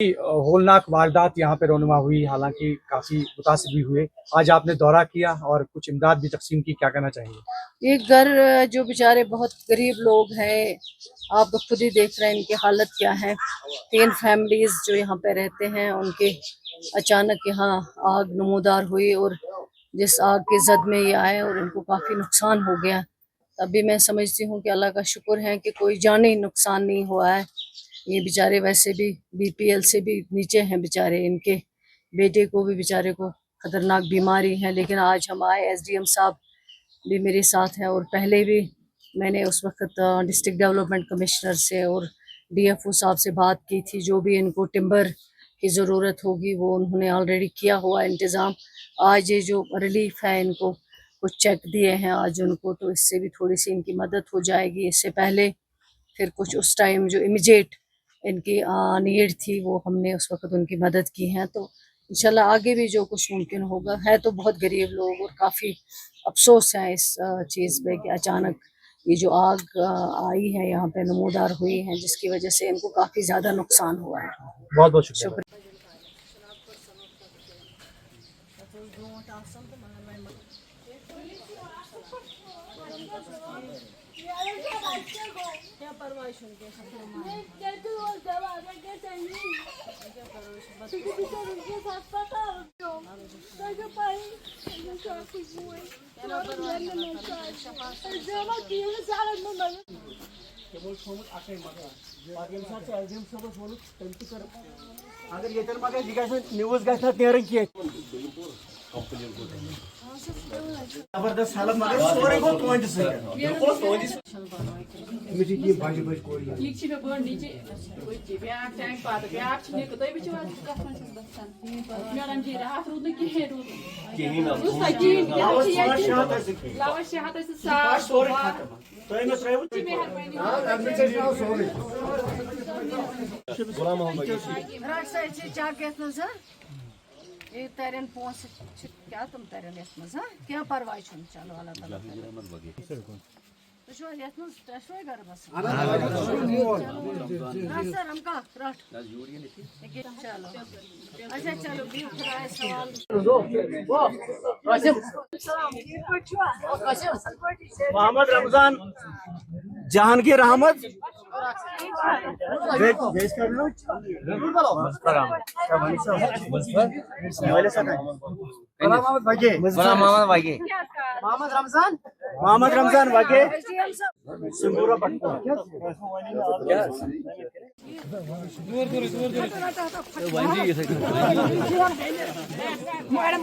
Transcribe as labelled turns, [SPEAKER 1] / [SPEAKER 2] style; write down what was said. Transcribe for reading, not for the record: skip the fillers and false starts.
[SPEAKER 1] होलनाक वारदात यहाँ पे रोनुमा हुई, हालांकि काफी मुतासिर भी हुए। आज आपने दौरा किया और कुछ इमदाद भी तकसीम की, क्या कहना चाहेंगे?
[SPEAKER 2] ये घर जो बेचारे बहुत गरीब लोग हैं, आप तो खुद ही देख रहे हैं इनकी हालत क्या है। 3 फैमिलीज जो यहाँ पे रहते हैं, उनके अचानक यहाँ आग नमूदार हुई और जिस आग के जद में ये आए और उनको काफ़ी नुकसान हो गया। तभी मैं समझती हूँ कि अल्लाह का शुक्र है कि कोई जानी नुकसान नहीं हुआ है। ये बेचारे वैसे भी BPL से भी नीचे हैं बेचारे, इनके बेटे को भी बेचारे को खतरनाक बीमारी है। लेकिन आज हम आए, SDM साहब भी मेरे साथ है और पहले भी मैंने उस वक्त डिस्ट्रिक्ट डेवलपमेंट कमिश्नर से और DFO साहब से बात की थी। जो भी इनको टिम्बर की ज़रूरत होगी वो उन्होंने ऑलरेडी किया हुआ इंतज़ाम। आज ये जो रिलीफ है, इनको कुछ चेक दिए हैं आज उनको, तो इससे भी थोड़ी सी इनकी मदद हो जाएगी। इससे पहले फिर कुछ उस टाइम जो इमीडिएट इनकी नीड थी वो हमने उस वक्त उनकी मदद की है। तो इंशाल्लाह आगे भी जो कुछ मुमकिन होगा। है तो बहुत गरीब लोग और काफ़ी अफसोस है इस चीज़ पे कि अचानक ये जो आग आई है यहाँ पे नमूदार हुई है, जिसकी वजह से इनको काफ़ी ज़्यादा नुकसान हुआ है।
[SPEAKER 1] बहुत बहुत शुक्रिया।
[SPEAKER 3] अगर ये न्यूज गई जबरदस्त हालत मगर सोरे को पॉइंट से मुझे ये बाजी बाजी कोई
[SPEAKER 4] ये छी में बन नीचे कोई जी ब्याग टैंक पात ब्याग छी ने कतई बिच वाज कफन छ बसन मैडम जी रात रुद की है रुद
[SPEAKER 3] केही ना
[SPEAKER 4] उसका जी लावा शहात से साफ
[SPEAKER 3] सोरे खत्म तो ये मैं ट्रेवल
[SPEAKER 4] जी मेहरबानी
[SPEAKER 3] गुलाम मोहम्मद
[SPEAKER 2] रात से चा कहत न ये तरन पोस क्या तुम तरन यस मजा क्या परवाह छ चलो अल्लाह ताला तो शो यस न शो कर बस सर हम का रात चलो अच्छा चलो भी खुदा सवाल
[SPEAKER 3] मोहम्मद रमजान जहांगीर अहमद वेज कर लो मोहम्मद रमजान वागे सिंगूरा पटना मैडम